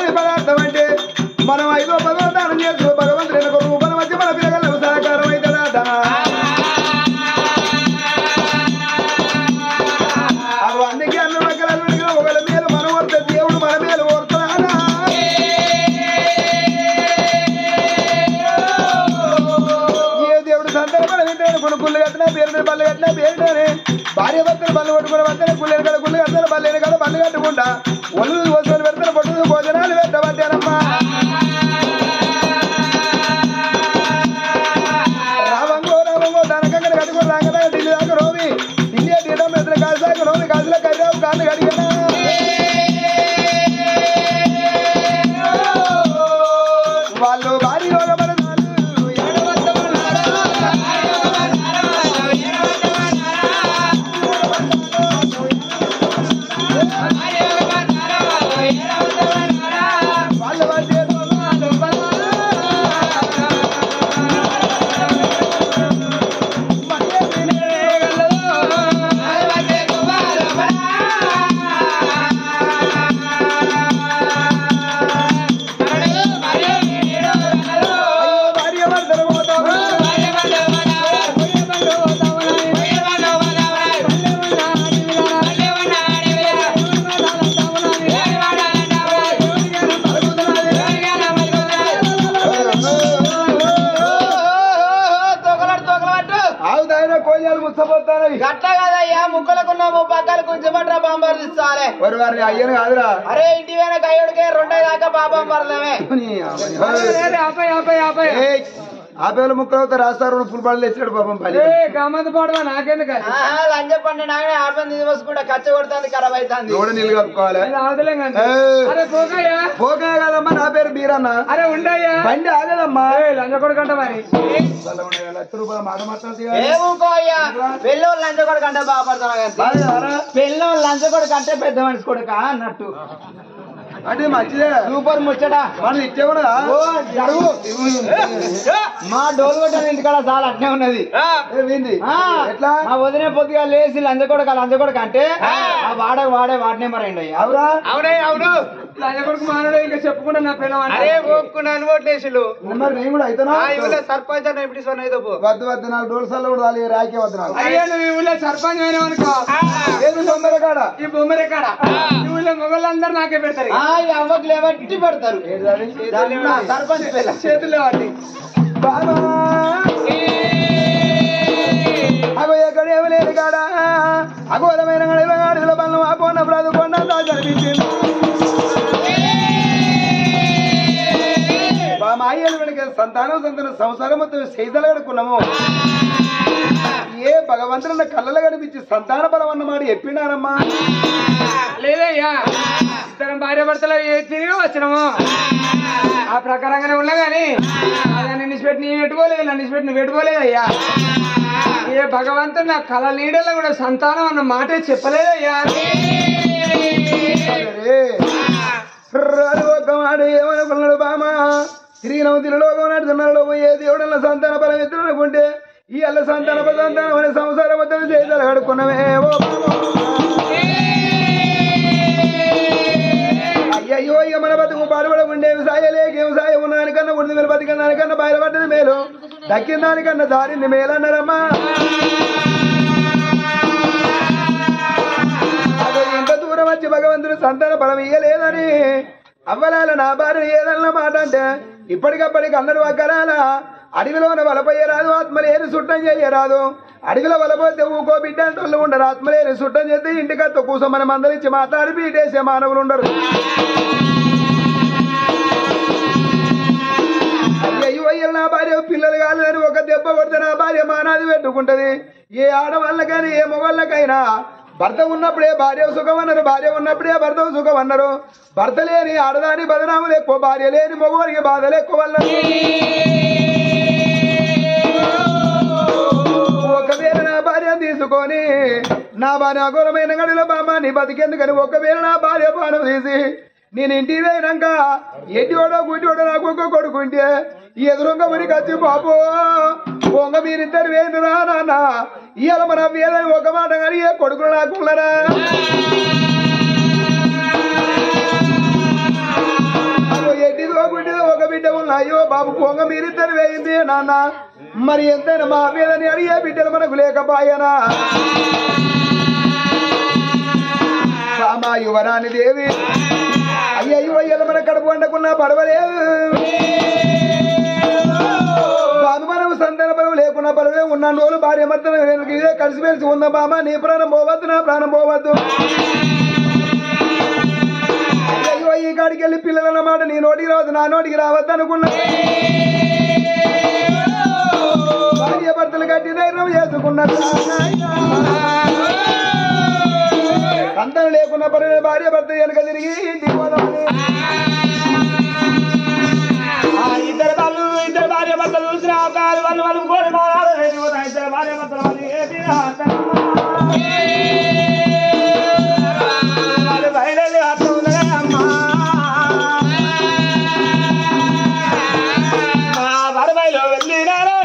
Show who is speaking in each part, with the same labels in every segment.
Speaker 1: చక్కని పదార్థం అంటే మనం 5 10 దానం చేస్తూ భగవంతుని ఒక రూపం వచ్చి మన పిల్లలకు సహకారం అవుతుందట. అందుకే అన్న ఒకళ్ళ మేలు మనం వస్తే దేవుడు మన మేలు కోరుతున్నాడా. ఏ దేవుడు సందర్భం వింటాడు కొనుక్కులు కట్టినా పేరు బళ్ళు కట్టినా పేరునే భార్య భర్తలు బళ్ళు కొట్టుకుని వస్తేనే కుళ్ళేరు కదా కుళ్ళు కడతారు బల్లేరు కదా బళ్ళు కట్టుకుంటా ఒళ్ళు వస్తువులు పెడతారు పొట్టు భోజనాలు పెట్టబట్టారమ్మా. రావంగో రావంగో దానకంగా కట్టుకుని రాంగదా ఢిల్లీ దాకా రోమి ఢిల్లీ తీయడం ఎదురు కాదు దాకా రోమి కాసులో కర్రావు కాళ్ళు కడిగినా వాళ్ళు భారీ యోగపడతారు.
Speaker 2: గట్ల కదయ్యా ముక్కలకున్న ముప్పక్కలు కొంచెం పట్రా బాంబారు తీసుకోవాలి.
Speaker 1: అయ్యను కాదురా
Speaker 2: అరే ఇంటి వెనక అయ్యుడికే 2 దాకా బాబాం పడదామే.
Speaker 1: ఆపేలు ముక్కలతో రాస్తారు ఫుల్ పడలు తెచ్చాడు పాపం పని
Speaker 2: నాకెందుకు లంచ పండు నాగనే ఆపని తీసుకుంటా ఖర్చు కొడుతుంది ఖరాబ్ అవుతుంది.
Speaker 1: నోడ నీళ్ళు కప్పుకోవాలి. పోగా కదమ్మా నా పేరు బీరన్న.
Speaker 2: అరే ఉండయ్యా
Speaker 1: బండి ఆగదమ్మా
Speaker 2: లంచ కొడుకంట మరి
Speaker 1: ₹1,00,000 మాట మాట్లాడుతుంది.
Speaker 2: ఏముకో అయ్యా పెళ్ళోళ్ళు లంచ కొడుకు అంటే బాగుపడతాను పెళ్ళోళ్ళు లంచ కొడుకు అంటే పెద్ద మనిషి కొడుక అన్నట్టు
Speaker 1: అంటే మంచిదే
Speaker 2: సూపర్ ముచ్చట
Speaker 1: మనం ఇచ్చేవడా
Speaker 2: మా డోలు కొట్టాను ఇంటికాడ చాలా అట్నే ఉన్నది.
Speaker 1: ఎట్లా
Speaker 2: మా వదిలే పొద్దుగా లేచి లంచ కొడుకు అంటే ఆ వాడే వాడినే మరండి అయ్యా.
Speaker 1: అవురా
Speaker 2: అవునే అవును లంచ కొడుకు మానడు ఇంకా చెప్పుకుంటా నా పిల్లలు ఒప్పుకున్నాను ఓట్లేసులు
Speaker 1: మరి నేను కూడా అయితేనా
Speaker 2: సర్పంచ్ అన్న ఇప్పుడు
Speaker 1: వద్దు వద్దు 4 డోల్సార్లు కూడా రాలి రాకే వద్దు నాకు.
Speaker 2: అయ్యా నువ్వు ఈ ఊళ్ళో సర్పంచ్ అయినా అనుకో
Speaker 1: ఏది బొమ్మర కాడ
Speaker 2: ఈ బొమ్మరే కాడ ఈ ఊళ్ళో మొగళ్ళందరూ నాకే పెడతారు. అవ్వకు లేవట్టి పెడతారు సర్పంచ్ పిల్ల చేతులు లేవట్టి
Speaker 1: బాబా అగో ఎక్కడ ఏమి లేదు కాడా అఘోరమైన గాడిలో పనులు ఆపోన్నప్పుడు అది కొండ కనిపించింది. మా అయ్యలు వెనక సంతానం సంసారం మొత్తం సైతలు కడుక్కున్నాము. ఏ భగవంతుడు కళ్ళలో కనిపించి సంతాన బలం అన్నమాట చెప్పినారమ్మా.
Speaker 2: లేదయ్యా ఇద్దరం భార్య భర్తలు తిరిగి వచ్చినాము ఆ ప్రకారంగానే ఉన్నా గాని నిన్ను పెట్టి నీ పెట్టుకోలేదు నన్ను పెట్టి నువ్వు పెట్టుకోలేదయ్యా. ఏ భగవంతుడు నా కళ నీడలో కూడా సంతానం అన్న మాటే చెప్పలేదయ్యా.
Speaker 1: ఒక మాట ఏమనుకున్నాడు బామా తిరిగిన తిరులోకం నడుతున్నాడు పోయే దేవుడన్న సంతాన బలం ఎత్తులు అనుకుంటే ఈ అల్ల సంతానం అనే సంసారం మొత్తం చేతులు కడుక్కున్నామే. అయ్యయ్యో ఇక మన బతుకు పాడుబడ ఉండేవి సాయలేక ఏమి సాయం ఉన్న దానికన్నా ఉడిది మేలు బతికిన దానికన్నా బయలుపడ్డది మేలు దక్కిన దానికన్నా దారింది మేలు అన్నారమ్మా. అదో ఎంత దూరం వచ్చి భగవంతుడు సంతాన బలం ఇయ్యలేదని అవ్వలాల నా భార్య ఏదన్నా మాట అంటే ఇప్పటికప్పటికి అందరూ అక్కరాల అడవిలోన వలపోయరాదు ఆత్మలేని సుట్టం చేయరాదు. అడవిలో వలపోతే ఊకో బిడ్డ అంటూ ఉండరు. ఆత్మలేని సుట్టం చేస్తే ఇంటికత్తో కూసమని మందలిచ్చి మాట్లాడి పీటేసే మానవులు ఉండరు. అయ్యో అయ్యలు నా భార్య పిల్లలు కాలేదని ఒక దెబ్బ కొడితే నా భార్య మానాది పెట్టుకుంటది. ఏ ఆడవాళ్ళకైనా ఏ మొగళ్ళకైనా భర్త ఉన్నప్పుడే భార్య సుఖం అన్నారు, భార్య ఉన్నప్పుడే భర్త సుఖం అన్నారు. భర్త లేని ఆడదాని బదనాములు ఎక్కువ, భార్య లేని మగవారికి బాధలు ఎక్కువ అన్నారు. ఒకవేళ నా భార్య తీసుకొని నా భార్య అఘోరమైన గడిలో బామ్మ నీ బతికెందుకని ఒకవేళ నా భార్య పానం తీసి నేను ఇంటికి పోయినాక ఎడ్డివాడో గుడ్డివాడో నాకు ఒక్క కొడుకుంటే ఎదురుగా ఉరికి వచ్చి బాబు పొంగ మీరిద్దరు వేరురా నాన్న ఇవాళ మన వేదని ఒక మాట కానీ ఏ కొడుకులు నాకున్నారా. బాబు పొంగ మీరిద్దరు వేయింది నాన్న మరి ఎంతైనా మా మీదని అడిగే బిడ్డలు మనకు లేకపోయానా మా యువరాణి దేవి అయ్యో అయ్యలు మన కడుపు వండకున్నా పడవలేదు బాబు మనం సంతాన బలం లేకున్నా పడవే ఉన్న రోజులు భార్య భర్తలు ఇదే కలిసిమెలిసి ఉందా బామ నీ ప్రాణం పోవద్దు నా ప్రాణం పోవద్దు అయ్యో ఈ కాడికి వెళ్ళి పిల్లలన్నమాట నీ నోటికి రావద్దు నా నోటికి రావద్దు అనుకున్నా భార్య భర్తలు కట్టి ధైర్యం చేసుకున్నారు సంతానం లేకున్నా పర్వాలేదు భార్య భర్త వెనక తిరిగి ఇంటికి పోదామని
Speaker 2: ఇద్దరు భార్య భర్తలు చూసిన వాళ్ళు కోరి ఇద్దరు భార్య భర్తలు వాళ్ళు బయలు అర్థం ఉన్నదా అమ్మా వరబైలో వెళ్ళినారా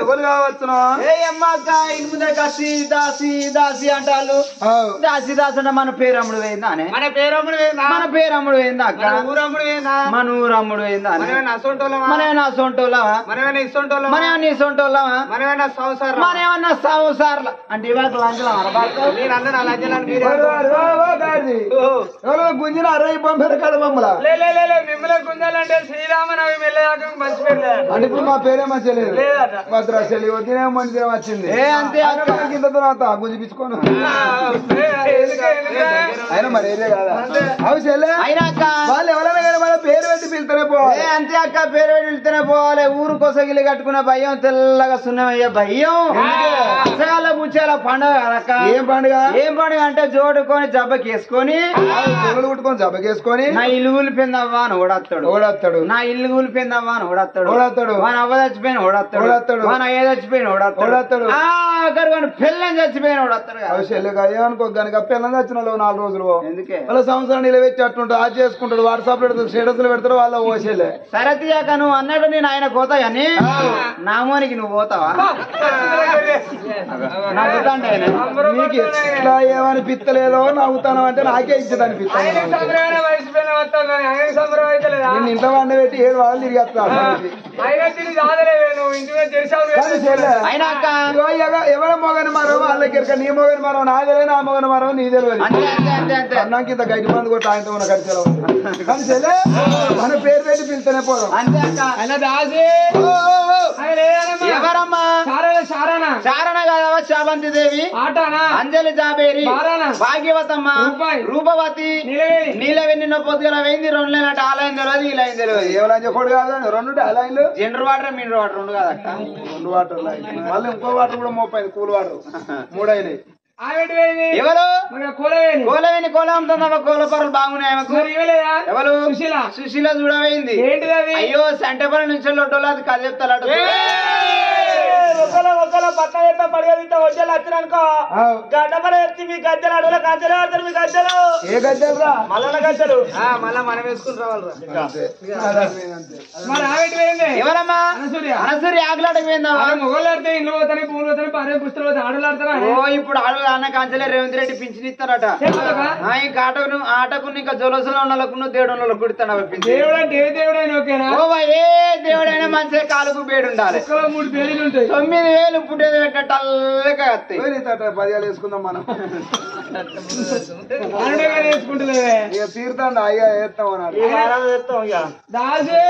Speaker 1: ఎవరు కావచ్చునా
Speaker 2: దాసి దాసి దాసి అంటారు దాసి దాసి అంటే మన పేరమ్ముడు పోయిందా
Speaker 3: మన పేరమ్ముడు పోయిందా
Speaker 2: మన పేరమ్ముడు పోయిందా అక్క
Speaker 3: ఊరమ్ముడు పోయిందా
Speaker 2: మన ఊరమ్ముడు పోయిందా
Speaker 3: మనమేనా అసొంటోళ్ళమా
Speaker 2: మనమేనా అసొంటోళ్ళమా
Speaker 3: మనమేనా ఇసొంటోళ్ళమా
Speaker 2: మనమేనా ఇసొంటోళ్ళమా
Speaker 3: మనమేనా సంసారం
Speaker 2: మనమేమన్నా సంసార్ల అంటే ఇవాళ లంచం
Speaker 3: నేను అందరూ అలా లంచాలని మీరే
Speaker 1: ఎవరో గుంజిన అరవై పంపారు కడబొమ్మల
Speaker 3: మిమ్మల్ని గుంజాలంటే శ్రీరామనవి మెల్లయాక మంచి పేరు
Speaker 1: అంటే ఇప్పుడు మా పేరే మంచిగా లేదు
Speaker 3: లేదట
Speaker 1: భద్రాశలి వద్దినే మంచి వచ్చింది
Speaker 2: అంతే
Speaker 1: ఇంత తర్వాత గుంజిపించుకోను అయినా మరి ఏదే కదా అవి చెల్లె
Speaker 2: అయినాక
Speaker 1: వాళ్ళు ఎవరైనా కానీ వాళ్ళ పేరు పెట్టి పిలుతూనే పోవాలి
Speaker 2: అంతే అక్క పేరు పెట్టి వెళ్తేనే పోవాలి ఊరు కొసగిలి కట్టుకున్న భయం తెల్లగా సున్నమయ్యే భయం అసగాల ముచ్చాల పండుగ కదక్క
Speaker 1: ఏం పండుగ
Speaker 2: ఏం పండుగ అంటే జోడుకొని జబ్బకేసుకొని
Speaker 1: చెవులు కుట్టుకొని జబ్బకేసుకొని
Speaker 2: నా ఇల్లు కూలిపోయిందవ్వా అని ఓడత్తాడు
Speaker 1: ఓడత్తాడు
Speaker 2: నా ఇల్లు కూలిపోయిందవ్వా అని ఓడత్తాడు
Speaker 1: ఓడత్తాడు
Speaker 2: మన అవ్వ చచ్చిపోయిన ఓడత్తాడు
Speaker 1: ఓడత్తాడు
Speaker 2: మన ఏ చచ్చిపోయిన ఓడత్తాడు
Speaker 1: ఓడత్తాడు
Speaker 2: ఆఖరు కానీ పిల్లని చచ్చిపోయిన ఓడత్తాడు
Speaker 1: అవి చెల్లెగా ఏమనుకో కనుక పిల్లలు వచ్చిన 4 రోజులు
Speaker 2: ఎందుకే
Speaker 1: వాళ్ళ సంవత్సరం నిలబెట్టి అట్టుంటాడు అది చేసుకుంటాడు వాట్సాప్ లో పెడతాడు స్టేటస్లు పెడతాడు వాళ్ళ ఓసేలే
Speaker 2: సరే తీయాక నువ్వు అన్నట్టు నేను ఆయన పోతా కానీ నామోనికి నువ్వు పోతావా నాకు అంటే
Speaker 1: నీకు ఎట్లా ఏమనిపిస్తలేదో నవ్వుతాను అంటే నాకే ఇచ్చేది అనిపిస్తాను నేను ఇంత వండ పెట్టి 7 వారాలు తిరిగేస్తాను ఎవరి మొగని మరో వాళ్ళకి నీ మొగని మరో నా తెలియదు నా మొగని మరో నీ తెలియదు అన్నాకి ఇంత గడ్డి మంది కూడా ఆయనతో మన ఖర్చులో కానీ చెల్లె మన పేరు పెట్టి పిలుతూనే పోదాం
Speaker 2: ఎవరమ్మా చారణ కాదవా శాబంతి దేవి అంజలి జాబేరి భాగ్యవతమ్మ రూపవతి నీలవెన్ని పొద్దుగల వేయింది 2 లేనట్టు ఆలయం తెలియదు ఈ లైన్ తెలియదు
Speaker 1: ఏమైనా కొడు కాదు 2 లైన్లు
Speaker 2: జనరల్ వాటర్ మినరల్ వాటర్ 2 కాదక్క
Speaker 1: 2 వాటర్ లైన్ మళ్ళీ ఇంకో వాటర్ కూడా 30 కూల్ వాటర్ 3 అయినాయి
Speaker 2: ఆవిడ పోయింది
Speaker 4: ఎవరు
Speaker 2: మరి కూలవేని
Speaker 4: కోలవేని కోల అమ్ముతుందమ్మా కోల పొరలు బాగున్నాయి ఆమెకు
Speaker 2: మరి ఇవ్వలేదా
Speaker 4: ఎవరు
Speaker 2: సుశీల
Speaker 4: సుశీల చూడమైంది
Speaker 2: ఏంటిది అది
Speaker 4: అయ్యో సంటపల్లి నుంచి లొడ్డోలు అది కథ చెప్తాడు
Speaker 3: ఒకళ్ళ పక్క ఎత్త పడగలిగిత వచ్చేళ్ళు వచ్చినానుకో గడ్డపల ఎత్తి మీ గద్దెలు అడవుల గద్దెలు ఆడతారు మీ గద్దెలు
Speaker 1: ఏ గద్దెలరా
Speaker 3: మల్లన్న గద్దెలు
Speaker 2: మళ్ళా మనం వేసుకుని రావాలరా మరి ఆవిడ పోయింది
Speaker 4: ఎవరమ్మా
Speaker 2: అనసూయ
Speaker 4: అనసూరి ఆకులాటకు పోయిందమ్మా
Speaker 2: మొగలు ఆడితే ఇల్లు పోతాయి పూలు పోతాయి భార్య పుస్తలు పోతాయి ఆడలు ఆడతారా
Speaker 4: ఓ ఇప్పుడు ఆడలు అన్న కాంచలే రేవంత్ రెడ్డి పింఛన్ ఇస్తారట ఇంకా ఆటకు ఇంకా జొలసలో ఉన్న దేవుడు కుడతాడు
Speaker 2: దేవుడు అంటే ఏ దేవుడు అయినా ఓకేనా
Speaker 4: ఓ ఏ దేవుడైనా మంచిగా కాలుకు బేడు ఉండాలి
Speaker 2: 3 పేర్లు ఉంటాయి
Speaker 4: 9,000 పుట్టేది పెట్టేటల్లగా వస్తాయి
Speaker 1: 10 వేసుకుందాం మనం
Speaker 2: అనడగా వేసుకుంటలేవే
Speaker 1: ఇక తీరుతాండి అయ్యా వేస్తాం అన్నాడు
Speaker 3: ఈ వారాలు తెస్తాం ఇక
Speaker 2: దాసే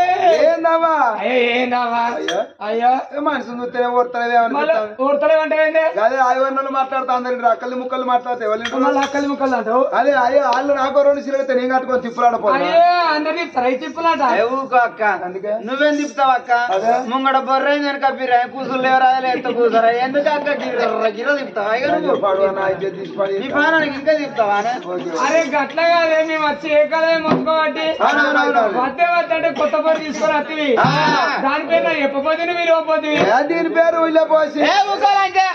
Speaker 1: ఏందమ్మా
Speaker 2: అయ్యో ఏందావా
Speaker 1: అయ్యా
Speaker 2: అయ్యో
Speaker 1: మనిషి చూస్తేనే ఓడతలేదే
Speaker 2: మళ్ళీ ఊడతలేవంటే
Speaker 1: అదే ఆయువర్ణలు మాట్లాడుతా అందరి అక్కలు ముక్కలు మాట్లాడితే ఎవరు
Speaker 2: మళ్ళీ అక్కలు ముక్కలు అంటావు
Speaker 1: అదే అయ్యో వాళ్ళు నాకు 2 సీలైతే నేను కట్టుకొని తిప్పులాడపోతా
Speaker 2: అయ్యో అందరికి ఫ్రై తిప్పులాట
Speaker 4: ఊకో అక్క
Speaker 1: అందుకే
Speaker 4: నువ్వేం తిప్పుతావు అక్క
Speaker 1: అదే.
Speaker 4: ముంగడ బొర్రైంది వెనక పిరా కూసులు లేవరా ఎంత కూసరా ఎందుకు అక్క గిర తిప్పుతావా ఇక నువ్వు నీ పానానికి ఇంకా తిప్పుతావా
Speaker 2: అరే గట్ల కాదే మేము వచ్చి ఏ కళ మొత్తుకోబట్టి వద్దే వద్దంటే కొత్త పొరి తీసుకొని వస్తుంది దానిపైన ఎప్పపోతే మీరు ఇవ్వపోతుంది
Speaker 1: దీని పేరు ఇలా పోసి
Speaker 4: ఏ ఊకోలంటే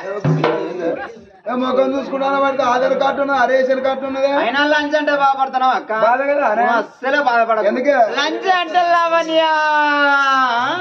Speaker 1: మొఖం చూసుకుంటా పడితే ఆధార్ కార్డు ఉన్నది రేషన్ కార్డు ఉన్నది
Speaker 4: అయినా లంచ్ అంటే బాధపడుతున్నావు అక్క
Speaker 1: బాధ కదా అరే?
Speaker 4: నువ్వు అస్సలే బాధపడదు
Speaker 1: ఎందుకే?
Speaker 4: లంచ్ అంటే లావణ్య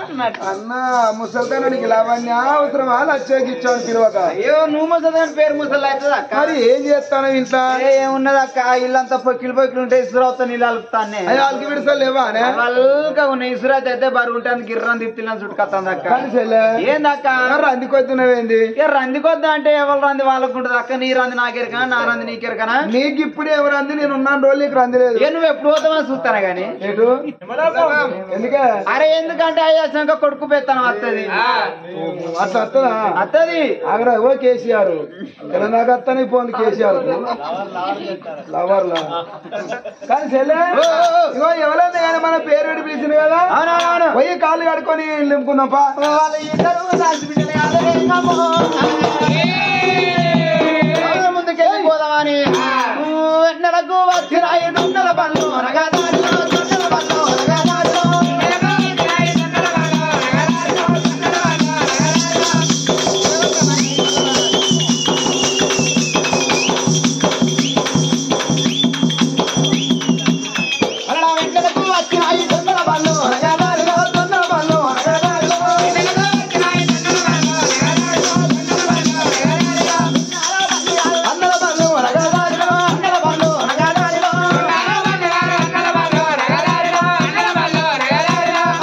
Speaker 4: అన్నట్టు.
Speaker 1: అన్న ముసల్తానానికి లావణ్య అవసరమా లచ్చకి ఇచ్చాను పిలవక
Speaker 4: అయ్యో నువ్వు ముసలి పేరు ముసలి అవుతుంది అక్క
Speaker 1: మరి ఏం చేస్తాను ఇంట్లో
Speaker 4: ఏమున్నది అక్క ఇల్లంతా పొక్కిలు ఉంటే ఇసురవుతా నీళ్ళు అలుపుతానే
Speaker 1: అయ్యో వాళ్ళకి విడిసలు లేవా అనే
Speaker 4: వల్గా ఉన్నాయి ఇసురైతే అయితే బరువు ఉంటుంది గిర్రం తిప్పిల్లని చుట్టుకొస్తుంది అక్క
Speaker 1: కలిసెళ్ళే
Speaker 4: ఏందక్క
Speaker 1: అందుకొద్దునవేంది
Speaker 4: రందికొద్దా అంటే ఎవరు రంది వాళ్ళకు ఉంటుంది అక్క నీ రంది నాకెరకనా నా రంది నీకెరకనా
Speaker 1: నీకు ఇప్పుడు ఎవరు అంది నేను ఉన్నాను రోజులు నీకు రంది లేదు
Speaker 4: ఏ నువ్వు ఎప్పుడు పోతామని చూస్తాను గాని
Speaker 1: ఎటు ఎందుకే
Speaker 4: అరే ఎందుకంటే అయ్యాక కొడుకు పెత్తనం వస్తుంది
Speaker 1: అట్లా వస్తుందా
Speaker 4: వస్తుంది
Speaker 1: అక్కడ ఓ కేసీఆర్ తెలంగాణ వస్తానే పోంది కేసీఆర్ లవర్లా కానీ చెల్లె ఇగో ఎవరైనా కానీ మన పేరు పెట్టి పిలిచింది కదా
Speaker 4: అవునవును
Speaker 1: పోయి కాళ్ళు కడుకొని నింపుకుందాంపా
Speaker 4: వాళ్ళ ఇద్దరు ముందుకెళ్ళి పోదామని నెలకు వచ్చిన 500 పనులు అనగాదారిలో దొండల పనులు అనగాదారిలో అలా వెంటలకు వచ్చిన 500 పనులు అనగాదారిలో దొండల పనులు అనగాదారిలో అన్నల పనులు అనగాదారిలో అన్నల పనులు అనగాదారిలో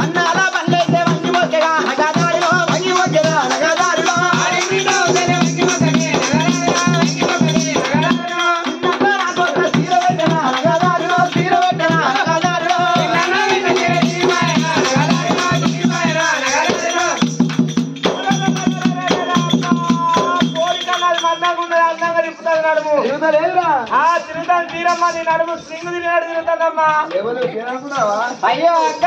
Speaker 4: అన్నాల పనులైతే వంగిపోతేగా అనగాదారిలో వంగిపోతేగా అనగాదారిలో తీర పెట్టనా అనగాదారిలో తీర పెట్టనా అనగాదారిలో
Speaker 3: కోరికన్నది మందంగా ఉన్నది అందంగా తిప్పుతుంది నడుము
Speaker 1: లేదురా
Speaker 3: తిరుగుతాను తీరమ్మా నీ నడుము స్ప్రింగ్ తిరిగినాడు తిరుగుతానమ్మా
Speaker 1: ఎవరు అనుకున్నావా
Speaker 4: అయ్యో అక్క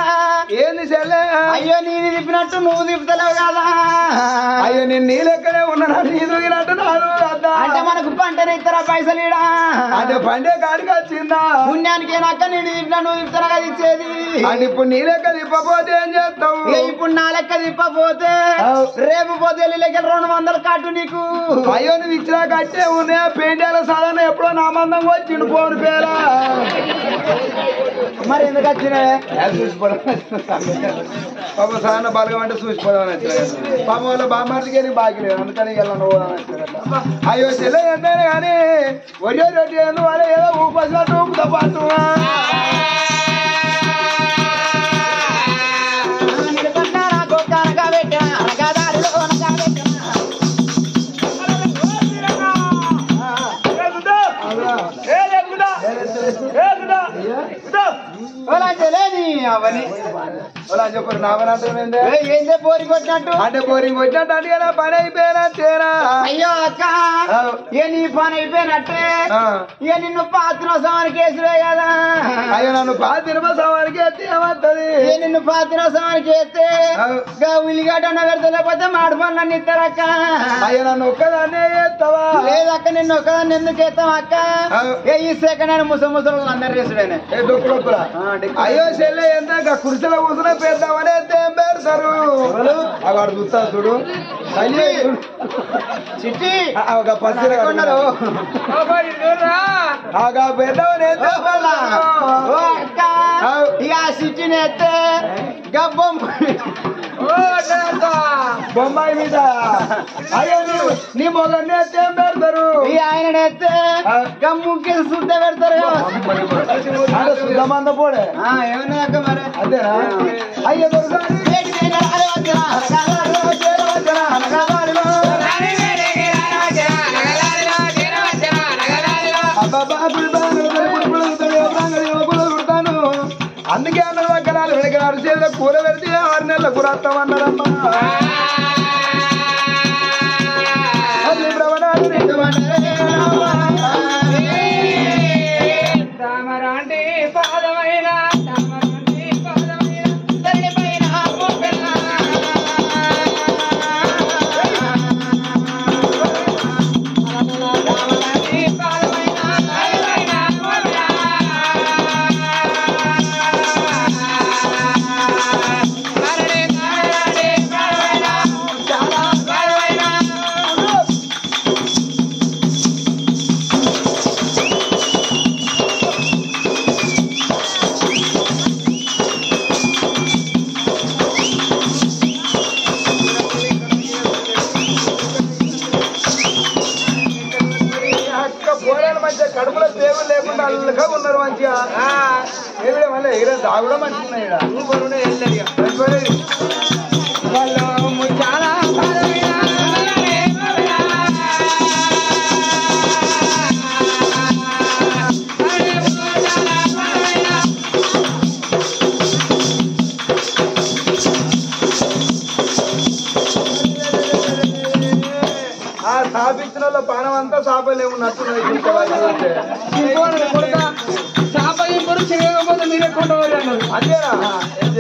Speaker 1: ఏంది చెల్లె
Speaker 4: అయ్యో నీది తిప్పినట్టు నువ్వు తిప్పుతలేవు కదా
Speaker 1: అయ్యో నేను నీ లెక్కనే ఉన్నాను నీ దొరికినట్టు నాను అద్దా.
Speaker 4: అంటే మనకు పంటనే ఇస్తారా పైసలు ఈడ
Speaker 1: అంటే పండే కాడికి వచ్చిందా
Speaker 4: పుణ్యానికి ఏనాక నేను తిప్పినా నువ్వు తిప్పుతారా కదా ఇచ్చేది
Speaker 1: అంటే ఇప్పుడు నీ లెక్క తిప్పపోతే ఏం చేస్తావు
Speaker 4: ఇక ఇప్పుడు నా లెక్క తిప్పపోతే రేపు పోతే లెక్క 200 కట్టు నీకు
Speaker 1: అయ్యో నువ్వు ఇచ్చినా కట్టే ఉన్నాయా పెయింటాల సాధారణ ఎప్పుడో నా మందంగా వచ్చిండు పోను పేరా
Speaker 4: మరి ఎందుకు వచ్చినావే
Speaker 1: పాప సాధారణ బలగం అంటే చూసిపోదామని వచ్చిన పాప వాళ్ళ బామ్మార్దికి బాకీ లేదు అందుకని వెళ్ళను అయ్యో చెల్లె ఎంతైనా కానీ ఒరియో రొట్టి ఎందు వాళ్ళ ఏదో ఊపసినట్టు ఊపుతా పాటు
Speaker 4: అవని
Speaker 1: అలా చెప్పరు నావనంటే
Speaker 4: ఏందే పోరి కొట్టినట్టు
Speaker 1: అంటే బోరింగ్ వచ్చినట్టు అంటే కదా పని అయిపోయినట్టేనా
Speaker 4: అయ్యో అక్క ఇక నీ పని అయిపోయినట్టే ఇక నిన్ను పాత్రోత్సవానికి వేసివే కదా
Speaker 1: అయ్యో నన్ను పాతినోత్సవానికి ఎత్తి ఏమవుతుంది
Speaker 4: ఇక నిన్ను పాత్రోత్సవానికి వేస్తే ఉల్లిగడ్డ పెడతలేకపోతే మాడి పనులన్నీ ఇస్తారక్క
Speaker 1: అయ్యో నన్ను ఒక్కదాన్నే ఎత్తవా
Speaker 4: లేదక్క నిన్ను ఒక్కదాన్ని ఎందుకు వేస్తాం అక్క ఈ సెకండ్ హ్యాండ్ ముసలు అందరు వేసుడేనే
Speaker 1: అయ్యో చెల్లె ఎంత కుర్చీలో కూర్చునే పెద్దామని ఏం పెడతారు వాడు చూస్తా చూడు
Speaker 4: చిట్టి
Speaker 1: ఒక పచ్చి కొన్నారు పెద్దామని
Speaker 4: అక్క ఇక సిట్టిని ఎత్తే గబ్బం
Speaker 1: బొమ్మాయి మీద అయ్యో నీ మొగన్ని ఎత్తే ఏం పెడతారు
Speaker 4: ఈ ఆయన ఎత్తే గమ్ముకి శుద్ధ పెడతారు
Speaker 1: శుద్ధమంద పోడే
Speaker 4: ఏమన్నా అక్క మరి
Speaker 1: అదేనా అయ్యో అందుకే అన్న ఎకరాలు వెనకరాలు చేతిలో కూర పెడితే 6 నెలల కూర వస్తామన్నారమ్మా
Speaker 2: తామరాంటి పాదమైన
Speaker 1: కడుపులో పేరు లేకుండా అల్లగా ఉన్నారు మంచిగా ఏమిడే మళ్ళీ ఎగిరే దాగుడా మంచిగా
Speaker 2: చాలా
Speaker 1: స్థాపించిన వాళ్ళ పానం అంతా సాపలేము నచ్చున్నది
Speaker 2: చేప ఇంపురు చేయకపోతే మీరే కొంటవారు అన్నారు
Speaker 1: అంతేనా ఏం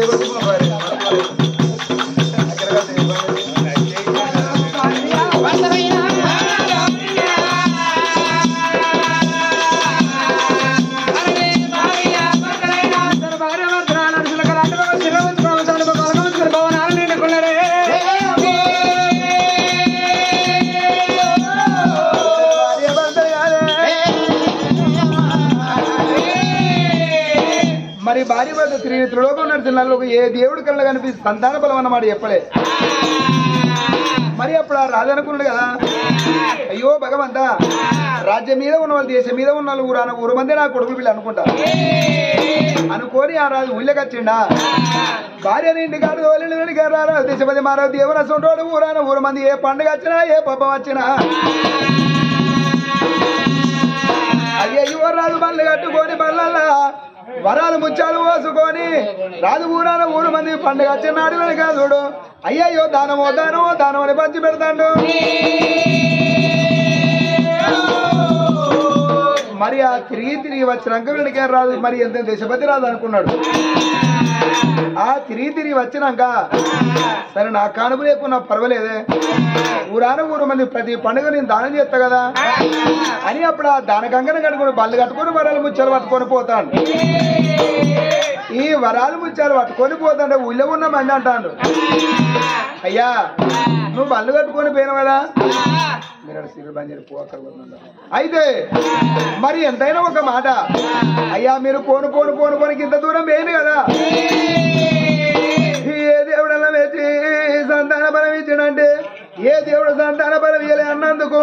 Speaker 1: మరి భార్య భర్త త్రిలోకం నడుచున్న ఏ దేవుడి కళ్ళ కనిపిస్తుంది సంతాన బలం అన్నమాట చెప్పలే మరి అప్పుడు ఆ రాజు అనుకున్నాడు కదా అయ్యో భగవంతా రాజ్యం మీద ఉన్న వాళ్ళు దేశం మీద ఉన్న వాళ్ళు ఊరు మంది నా కొడుకులు వీళ్ళు అనుకుంటా అనుకోని ఆ రాజు ఊళ్ళకి వచ్చిండా భార్య ఇంటి కాదు రారాజు దేశపతి మారావు దేవుని సొంటోడు ఊరు మంది ఏ పండుగ వచ్చినా ఏ పబ్బం వచ్చినా అయ్యో రాజు బళ్ళు కట్టుకొని బళ్ళల్లా వరాలు ముచ్చాలు పోసుకొని రాజు ఊరు మంది పండుగ వచ్చినాడు వెనక చూడు అయ్యయ్యో దానమో అని పంచి పెడతాడు మరి ఆ తిరిగి వచ్చినాక వీడికి రాదు మరి ఎంత దేశపతి రాదు అనుకున్నాడు ఆ తిరిగి వచ్చినాక సరే నా కానుపు లేకున్నా పర్వాలేదే ఊరు మంది ప్రతి పండుగ నేను దానం చేస్తా కదా అని అప్పుడు ఆ దాన గంగను కట్టుకుని బళ్ళు కట్టుకుని వరాలు ముచ్చాలు పట్టుకొని పోతాడు ఈ వరాలు ముచ్చాలు పట్టుకొని పోతాడు ఊళ్ళో ఉన్న మంది అంటాడు అయ్యా నువ్వు బళ్ళు కట్టుకొని పోయిన కదా అయితే మరి ఎంతైనా ఒక మాట అయ్యా మీరు పోను ఇంత దూరం వేయను కదా ఏ దేవుడన్నా వేచి సంతాన బలం ఇచ్చాడంటే ఏ దేవుడు సంతాన బలం ఇయ్యలే అన్నందుకు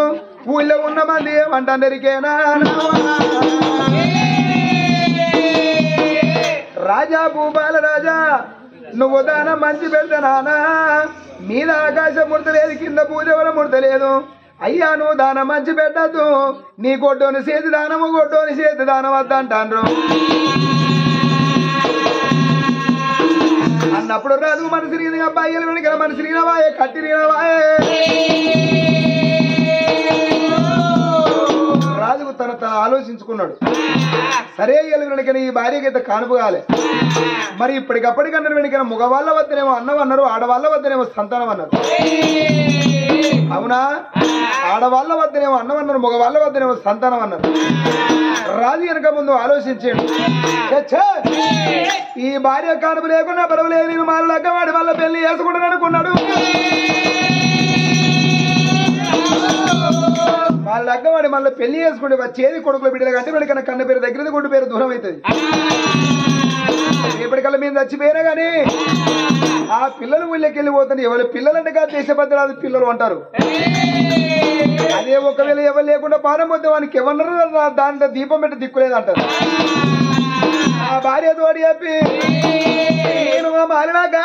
Speaker 1: ఊళ్ళో ఉన్న మంది ఏమంటారికేనా రాజా భూపాల రాజా నువ్వు దానం మంచి పెడతానా మీద ఆకాశం ముడతలేదు కింద పూజవల ముడతలేదు అయ్యా నువ్వు దానం మంచి పెట్టద్దు నీ కొట్టోని చేతి దానము కొట్టోని చేతి దానం వద్దంటాను అన్నప్పుడు రాజు మనసు రీతిగా అబ్బాయిలు వెనుక మనసు రీనవాయే కట్టి రీనవాయే ఆలోచించుకున్నాడు. సరే వెనుకని ఈ భార్యకి అయితే కానుపు కాలే, మరి ఇప్పటికప్పటికన్నా వెనుకన మగవాళ్ళ వద్దనేమో అన్నం అన్నారు, ఆడవాళ్ళ వద్దనేమో సంతానం అన్నారు. అవునా? ఆడవాళ్ళ వద్దనేమో అన్నం అన్నారు, మగవాళ్ళ వద్దనేమో సంతానం అన్నారు. రాజు వెనక ముందు ఆలోచించాడు, ఈ భార్య కానుపు లేకుండా పర్వాలేదు, నేను మాలలాగా వాడి వల్ల పెళ్లి చేసుకుంటాను అనుకున్నాడు. వాళ్ళ అగ్గవాడి మళ్ళీ పెళ్లి చేసుకుంటే వచ్చేది కొడుకుల బిడ్డల కంటే వీడికన్నా కన్న పేరు దగ్గర కొట్టు పేరు దూరం అవుతుంది. రేపటికల్లా మీద చచ్చిపోయినా గానీ ఆ పిల్లలు ఊళ్ళకి వెళ్ళిపోతాను. ఎవరు పిల్లలంటే కాదు దేశభద్రాలు పిల్లలు అంటారు. అదే ఒకవేళ ఎవరు లేకుండా పానం పోతే వానికి ఎవరు దాంట్లో దీపం పెట్టి దిక్కులేదంటారు. ఆ భార్య తోడి చెప్పి నేను మారినాక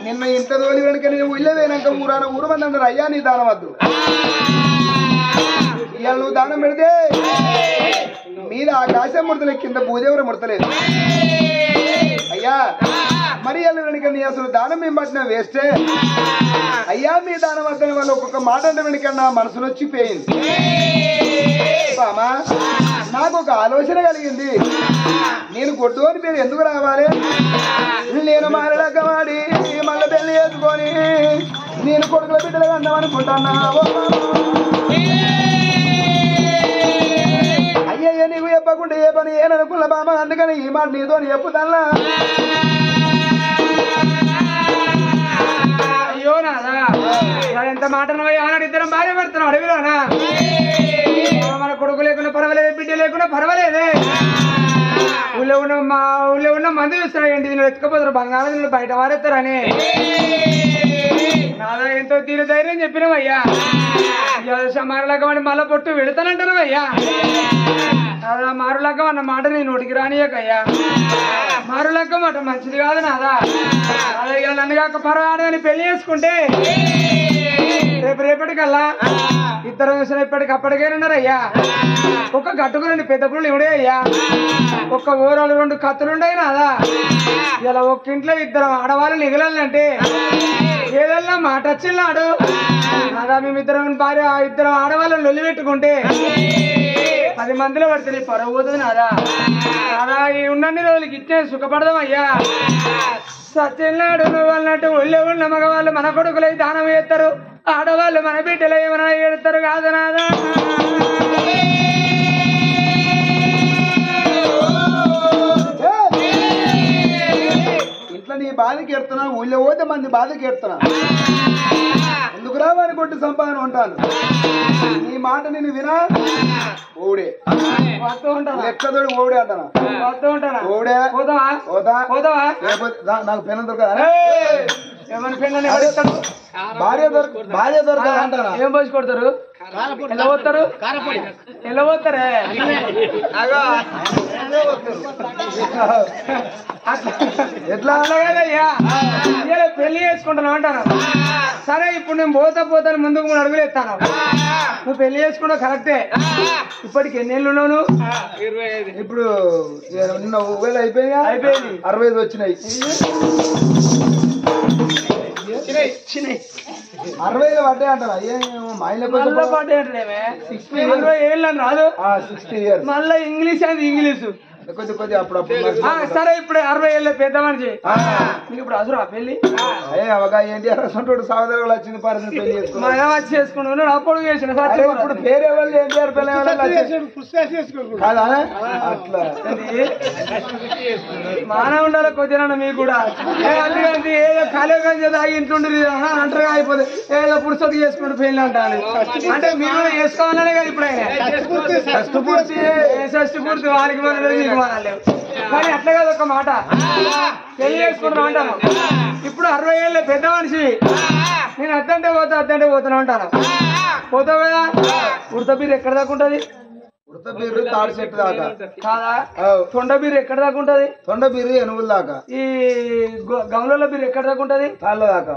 Speaker 1: నిన్న ఇంత తోలి వెనుక నేను ఉల్లవేనాక ఊరు మంది అంటారు, అయ్యా నీ దానం వద్దు, ఇవాళ నువ్వు దానం పెడితే మీద ఆకాశం ముడతలే, కింద భూదేవరం ముడతలేదు. అయ్యా మరి వాళ్ళు వెనుక నీ అసలు దానం మేము పట్టినా వేస్టే. అయ్యా మీ దానం వద్దని వాళ్ళు ఒక్కొక్క మాట అంటే వెనుక నా మనసులో వచ్చిపోయింది. బామా నాకు ఒక ఆలోచన కలిగింది, నేను కొట్టు అని మీరు ఎందుకు రావాలి? నేను మారడాక వాడి మళ్ళీ పెళ్లి చేసుకొని నేను కొడుకుల బిడ్డలుగా అందాం అనుకుంటున్నా. అయ్యయ్య నీకు చెప్పకుండా ఏ పని ఏననుకున్నా బామ, అందుకని ఈ మాట నీతో చెప్పుతానా.
Speaker 2: అయ్యో నాదా ఎంత మాట ఆనాడు ఇద్దరం భార్య పెడుతున్నావు అడవిలోనా? మన కొడుకు లేకుండా పర్వాలేదు, బిడ్డ లేకుండా పర్వాలేదే. ఊళ్ళో ఉన్న మంది చూస్తాడు ఏంటి, నేను ఎత్తుకపోతారు బంగాళ బయట వారెత్తారని. నాదా ఎంతో తీరు ధైర్యం చెప్పినావయ్యా. మారులాగా వాడి మళ్ళా పొట్టు వెళతానంటానవయ్యా. నాదా మారులాగా అన్న మాట నేను నోటికి రానియకయ్యా. మారులాగా మాట మంచిది కాదు నాదా. అదే నన్ను కాక పర్వాడని పెళ్లి చేసుకుంటే రేపటికల్లా ఇద్దరు చూసిన ఇప్పటికప్పటికేనన్నారయ్యా. ఒక్క గట్టుకు 2 పెద్ద పుల్లలు ఇవిడే అయ్యా, ఒక్క ఊరాలు 2 కత్తులుండయి నాదా. ఇలా ఒక్క ఇంట్లో ఇద్దరు ఆడవాళ్ళు మిగలాలంటే ఏదన్నా మాట వచ్చిన్నాడు నాదా. మేమిద్దరం భార్య ఇద్దరు ఆడవాళ్ళని లొల్లి పెట్టుకుంటే 10 మందిలో పడితే పరవ పోతుంది నాదా. నాదా ఈ ఉన్నన్ని రోజులకి ఇచ్చే సుఖపడదాం అయ్యా. సత్యనాడు నువ్వు అన్నట్టు ఒళ్ళే ఉన్న మగవాళ్ళు మన కొడుకులై దానం చేస్తారు, ఆడవాళ్ళు మన బిడ్డలు ఏమైనా ఏడుతారు కాదు నాదా.
Speaker 1: ఇంట్లో నీ బాధకి ఎడుతున్నా, ఊళ్ళో పోతే మంది బాధకి ఎడుతున్నా. ఎందుకు రావని కొట్టి సంపాదన ఉంటాను. నీ మాట నేను వినా ఓడే లెక్కతోడు ఓడే అంటానా. ఓడే పోతావా నాకు పెన్ను దొరకదా? భార్య దొరకదా అంటానా?
Speaker 2: ఏం పోసి కొడతారు? ఎలా పోతారు? ఎలా పోతారే?
Speaker 1: ఎట్లా
Speaker 2: అలాగేదయ్యా, పెళ్లి చేసుకుంటాను అంటాను. సరే ఇప్పుడు నేను పోతాను ముందుకు 3 అడుగులు ఎత్తాను. నువ్వు పెళ్లి చేసుకుంటావు కరెక్టే. ఇప్పటికి ఎన్నేళ్ళు ఉన్నావు? 25.
Speaker 1: ఇప్పుడు నిన్న 1000 అయిపోయింది. 65 వచ్చినాయి. 60 పడ్డాయి అంటారా?
Speaker 2: పడ్డాయి 60 ఏళ్ళు రాదు.
Speaker 1: 60 years
Speaker 2: మళ్ళా ఇంగ్లీష్ అది ఇంగ్లీషు
Speaker 1: కొద్ది అప్పుడప్పుడు
Speaker 2: సరే ఇప్పుడు 60 ఏళ్ళ పెద్ద మనిషి నీకు ఇప్పుడు అసలు ఆ పెళ్లి
Speaker 1: అవగా ఏంటి అసంటోడు సహోదరులు వచ్చింది పరిస్థితి పెళ్లి చేసుకున్నాడు.
Speaker 2: మా ఏమో చేసుకున్నాడు అప్పుడు చేసిన
Speaker 1: అరే ఇప్పుడు పేరే వాళ్ళు ఎన్టీఆర్ పిల్ల కాదా అట్లా
Speaker 2: మానవ ఉండాలి కొద్దిగా మీకు కూడా అందుకంటే ఏదో కాలేజీ తాగి ఇంట్లుండి అంటారు అయిపోతే ఏదో పురుషోత్తు చేసుకుంటూ పెళ్లి అంటారు అంటే మీరు కూడా చేసుకోవాలనే కదా ఇప్పుడు ఆయన షష్టి పూర్తి వారికి మనలేదు మీకు మనలేవు కానీ అట్లా కాదు ఒక మాట పెళ్లి చేసుకుంటున్నాం అంటాను ఇప్పుడు 60 ఏళ్ళ పెద్ద మనిషి నేను అద్దంటే పోతున్నా అంటాను పోతావు కదా ఉడత బీరు ఎక్కడ దాకా ఉంటది
Speaker 1: ఉడత బీరు తాడు చెట్టు దాకా
Speaker 2: కాదా తొండ బీరు ఎక్కడ దాకా ఉంటది
Speaker 1: తొండ బీరు ఎనుగుల దాకా
Speaker 2: ఈ గమల బీరు ఎక్కడ దాకా ఉంటది
Speaker 1: తాళ్ళ దాకా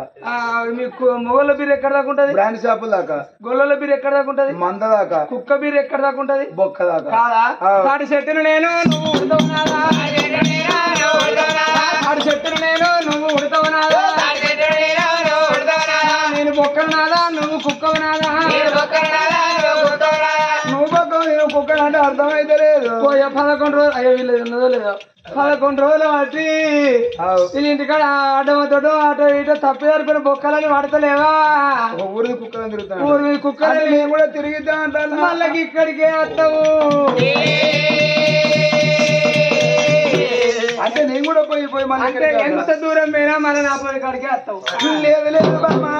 Speaker 2: మీ మొగోళ్ళ బీరు ఎక్కడ దాకా ఉంటది
Speaker 1: బ్రాండ్ షాపుల దాకా
Speaker 2: గొల్లల బీరు ఎక్కడ దాకా ఉంటది
Speaker 1: మంద దాకా
Speaker 2: కుక్క బీరు ఎక్కడ దాకా ఉంటది
Speaker 1: బొక్క దాకా
Speaker 2: కాదా తాడి చెట్టును నేను నువ్వు ఉడతావు నాదా తాడి చెట్టును నేను నువ్వు ఉడతావు నాదా నేను బొక్కలు నాదా నువ్వు కుక్కవు నాదా
Speaker 1: నువ్వు బొక్క నేను కుక్క అంటే అర్థమైతే లేదు
Speaker 2: పోయే 11 రోజులు అయ్యో వీళ్ళు ఉన్నదో లేదో 11 రోజులు బట్టి వీళ్ళ ఇంటికాడ ఆటో ఆటో ఇటో తప్పిదారిపోయిన బొక్కలని వాడతలేవా
Speaker 1: ఊరి కుక్కలను తిరుగుతాను
Speaker 2: ఊరి మీద కుక్కలు
Speaker 1: నేను కూడా తిరిగిద్దా అంటాను
Speaker 2: మళ్ళీ ఇక్కడికే వస్తావు
Speaker 1: అంటే నేను కూడా పోయి
Speaker 2: అంటే ఎంత దూరం పోయినా మళ్ళీ నా పోయి కాడికే వస్తావు
Speaker 1: లేదు లేదు బామ్మా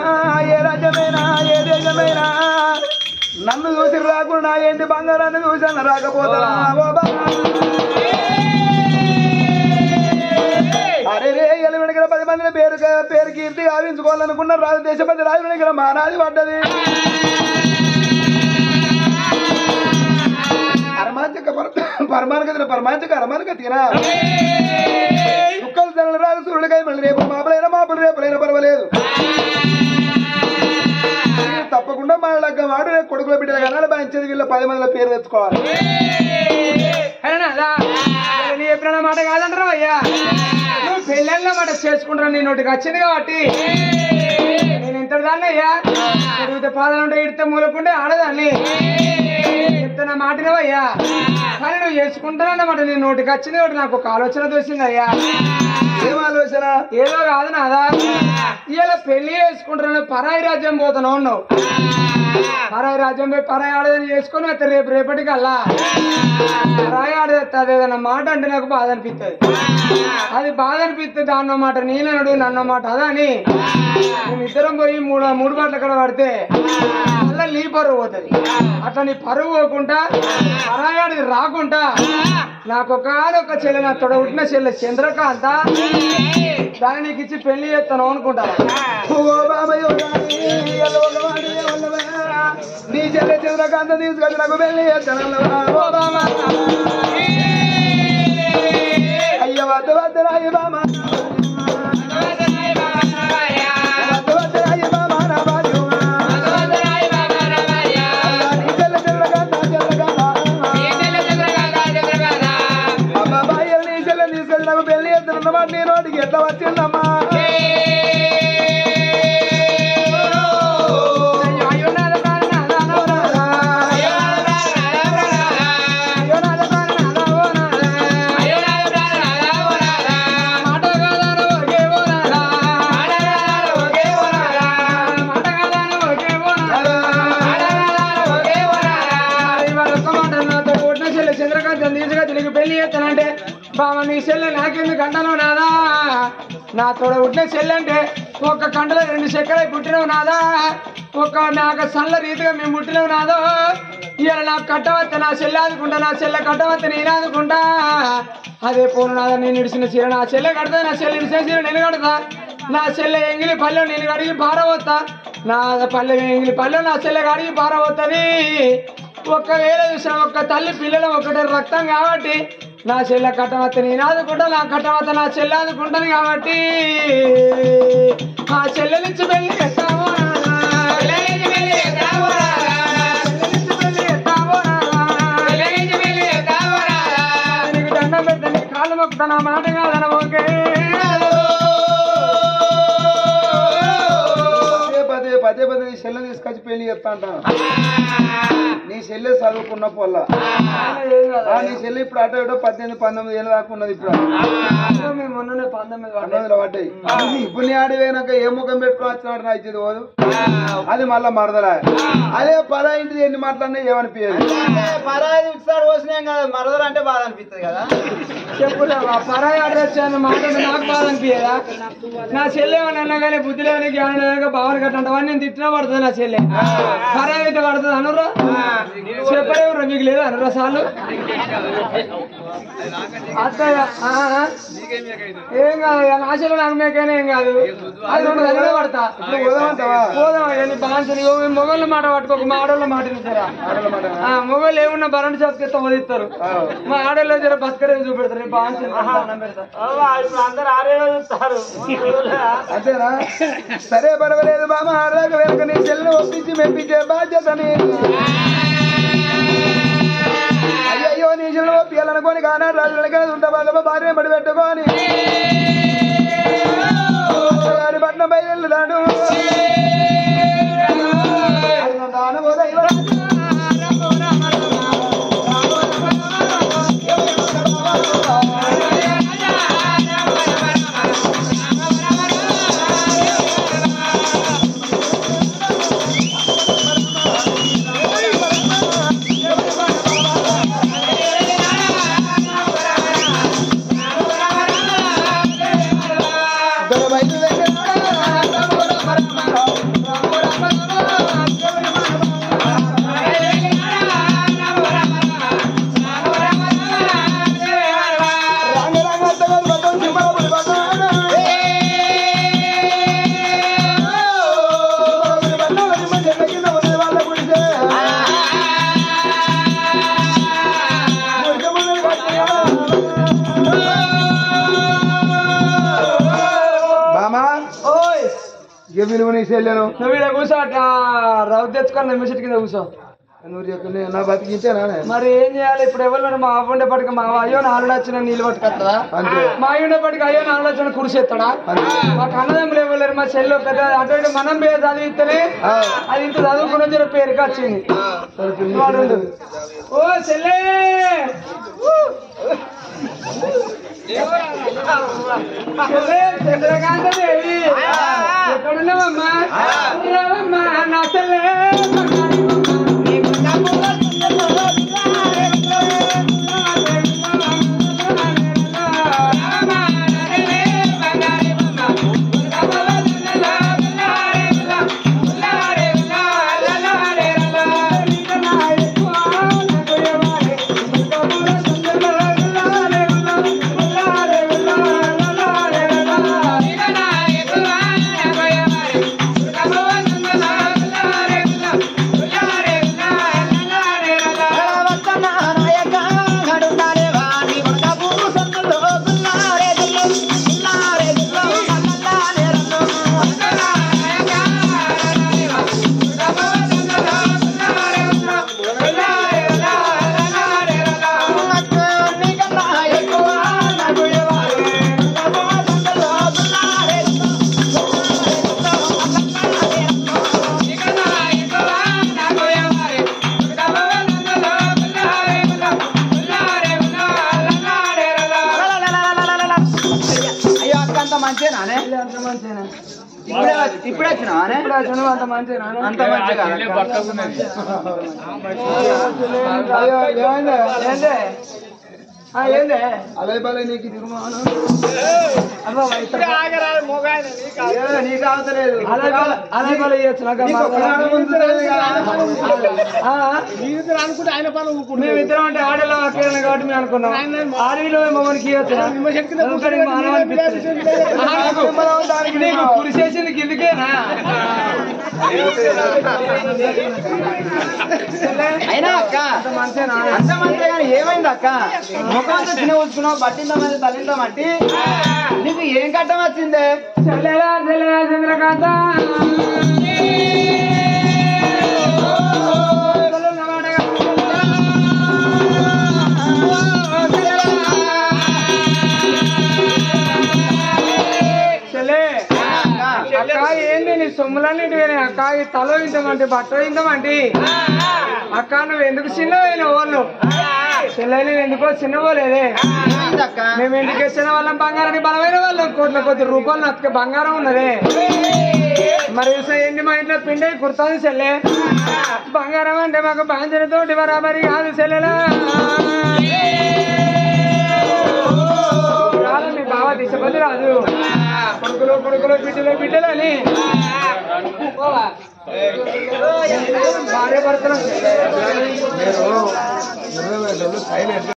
Speaker 1: ఏ రాజ్యమైనా ఏ దేశమైనా నన్ను చూసి రాకుండా ఏంటి బంగారాన్ని చూసాను రాకపోతా అరే రే ఎలి వెనకల 10 మందిని పేరు కీర్తి ఆవించుకోవాలనుకున్న రాజు దేశపతి రాజు వెనకల మానాది పడ్డది పరమాంచక అరమానక తీరా చుక్కలు తెల్ల రాజు సూర్యుడికై మళ్ళీ రేపు మాపులైన రేపులైన పర్వాలేదు తప్పకుండా మన లగ్గ వాడు రేపు కొడుకుల బిడ్డలు కనాలి బాంచేది వీళ్ళ 10 మందిల పేరు తెచ్చుకోవాలి
Speaker 2: ఎప్పుడైనా మాట కాదంటారా అయ్యా నువ్వు పెళ్ళిళ్ళ మాట చేసుకుంటారా నీ నోటికి వచ్చింది కాబట్టి నేను ఇంత దాన్ని అయ్యా తిరిగితే పాదాలుంటే ఇడితే మూలకుంటే ఆడదాన్ని ఇంత నా మాటనవయ్యా కానీ నువ్వు చేసుకుంటానన్నమాట నీ నోటికి వచ్చింది కాబట్టి నాకు ఒక ఆలోచన తోసింది అయ్యా
Speaker 1: ఏం ఆలోచన
Speaker 2: ఏదో కాదు నాదా ఇలా పెళ్లి చేసుకుంటున్నాను పరాయి రాజ్యం పోతున్నావు నువ్వు పరాయి రాజ్యం పోయి పరాయి ఆడదని చేసుకుని అయితే రేపటికల్లా పరాయి ఆడేస్తుంది ఏదన్నా మాట అంటే నాకు బాధ అనిపిస్తుంది అది బాధ అనిపిస్తుంది దాన్నో మాట నేనడు నన్నో మాట అదని నేను ఇద్దరం పోయి మూడు గంటల కడ పడితే మళ్ళీ నీ పరువు పోతుంది అట్లా నీ పరువు పోకుండా పరాయి ఆడిది రాకుండా నాకు ఒక చెల్లె నా తొడ ఉట్టిన చెల్లె చంద్రకాంత దాన్ని నీకు ఇచ్చి పెళ్లి చేస్తాను అనుకుంటాను
Speaker 1: నీ చెల్లె చంద్రకాంత తీసుకొచ్చి నాకు పెళ్లి చేస్తాను అయ్య వద్ద రాయి బామా నీ నోటికి ఎట్లా వచ్చిందమ్మా
Speaker 2: చంద్రకాంత్ తీసుగా తిరిగి పెళ్లి చేస్తానంటే బామ నీ చెల్లె నాకెందుకు అంటాను నాదా నా తోడ ఉట్టిన చెల్లె అంటే ఒక్క కంటలో 2 చక్కెర పుట్టినవు నాదా నాకు సల్ల రీతిగా మేము పుట్టినవు నాదో ఇవాళ నాకు కట్టవత్త నా చెల్లె ఆదుకుంటా నా చెల్లె కట్టవత్త నేను ఆదుకుంటా అదే పోను నాదా నేను ఇడిచిన చీర నా చెల్లె కడతా నా చెల్లె ఇడిచిన చీర నేను కడతా నా చెల్లె ఎంగిలి పల్లె నేను కడిగి పారవత్తా నా పల్లె ఎంగిలి పల్లె నా చెల్లె కడిగి పారవత్తని ఒక్కవేళ చూసిన ఒక్క తల్లి పిల్లలు ఒకటే రక్తం కాబట్టి నా చెల్లె కట్టవత్త నేను ఆదుకుంటా నా కట్టవత్త నా చెల్లె ఆదుకుంటాను కాబట్టి ఆ చెల్లె నుంచి పెళ్లి చేస్తాము నీకు దండం పెడతా నీ కాళ్ళు మొక్కుతా నా మాట కాదన ఓకే
Speaker 1: పదే చెల్లె తీసుకొచ్చి పెళ్లి చేస్తా అంటాను నీ చెల్లె చదువుకున్న పొల్ల నీ చెల్లె ఇప్పుడు అటు ఇటో 18-19 ఏళ్ళు దాకా ఉన్నది ఇప్పుడు
Speaker 2: మొన్ననే 19
Speaker 1: పడ్డాయి ఇప్పుడు నీ ఆడి పోయినాక ఏ ముఖం పెట్టుకుని వచ్చినాడు నా ఇచ్చేది పోదు అది మళ్ళా మరదలా అదే పరా ఇంటిది ఎన్ని మాట్లాడినా ఏమనిపించదు
Speaker 4: పరాయి ఇస్తాడు పోసినాం కదా మరదలు అంటే బాధ అనిపిస్తుంది కదా
Speaker 2: చెప్పురా పరాయి అడ్రస్ మాట నాకు బాధ అనిపించదా నా చెల్లె అన్నా కానీ బుద్ధి లేని జ్ఞానం లేక భావన కట్టంటావని నేను తిట్టినా పడుతుంది నా చెల్లె పరాయి అయితే పడుతుంది అనురా చెప్పలేవురా మీకు లేదా అనురా సార్లు అత్తయ్య ఏం కాదు నా చెల్లె నాకు మేకైనా ఏం కాదు అది 2 గంటలే పడతా పోదాం బాగా మొగోళ్ళ మాట పట్టుకోక మా ఆడోళ్ళ మాట వింటారా మొగోళ్ళు ఏమున్నా బరండి షాప్కి ఎత్తా వదిస్తారు మా ఆడోళ్ళు జర బతకరే చూపెడతారు
Speaker 3: అందరు ఆరే చూస్తారు
Speaker 1: అంతేనా సరే పర్వాలేదు బామ ఆడదాకా వెనక నీ చెల్లిని ఒప్పించి మెప్పించే బాధ్యతని అయ్యో నీ చెల్లి ఒప్పియాలనుకోని కానీ రాజులకి ఉంటా బాగా భార్య పడి పెట్టుకొని గారి పట్నం బయలుదాడు విలువ నీ చెల్లెను
Speaker 2: నువ్వు ఇక్కడ కూర్చో రవ్వు తెచ్చుకొని నిమ్మ చెట్టు కింద కూర్చో
Speaker 1: నువ్వు చెప్పి నా బతికించేనా
Speaker 2: మరి ఏం చేయాలి ఇప్పుడు ఎవరు మా అవ్వ ఉండేపటికి మా అయ్యో నాలుగు వచ్చిన నీళ్ళు పట్టుకొస్తాడా మా అయ్య ఉండేపటికి అయ్యో నాలుగు వచ్చిన కురిసేస్తాడా మాకు అన్నదమ్ములు ఇవ్వలేరు మా చెల్లి పెద్ద అటువంటి మనం పేరు చదివిస్తేనే అది ఇంత చదువుకున్న జర పేరుకి వచ్చింది ఓ చెల్లె చంద్రకాంత దేవి ఎక్కడున్నావమ్మా నా చెల్లె
Speaker 4: ఇప్పుడు వచ్చినా
Speaker 2: అంత మంచిగా
Speaker 4: అంత మంచిగా
Speaker 2: ఏందే
Speaker 1: అలే బలే నీకు తిరుమానం
Speaker 4: నీకు అవతలేదు
Speaker 2: అదే పని చేయొచ్చు మేమిద్దరం అంటే ఆడలో అక్కడ కాబట్టి మేము అనుకున్నాం ఆడవిలో మమ్మల్ని నీకు కురి చేసింది కిందకేనా
Speaker 4: అయినా అక్క అంత మంచిగా కానీ ఏమైంది అక్క ముఖంతో చిన్న కూర్చున్నావు బట్టిందా మరి తల్లిందా మట్టి నీకు ఏం కట్టం వచ్చిందే
Speaker 2: చెల్లెలా చెల్లెలా చంద్రకాంత అక్క ఏంది నీ సొమ్ములన్నిటి అక్క బాగా తల ఇంతమంటే బట్ట ఇంతమంటే అక్క నువ్వు ఎందుకు చిన్నవైన వాళ్ళు చెల్లెలు ఎందుకో చిన్నపోలేదే మేము ఇంటికి వచ్చిన వాళ్ళం బంగారాన్ని బలమైన వాళ్ళం కోట్ల కొద్ది రూపాయలు నచ్చక బంగారం ఉన్నదే మరి ఏంటి మా ఇంట్లో పిండి కుర్తాది చెల్లె బంగారం అంటే మాకు బాంజనతోటి బరాబరి కాదు చెల్లెలా రాదు మీ బావ దిశపతి రాదు కొడుకులు బిడ్డలు అని భార్య భర్తలు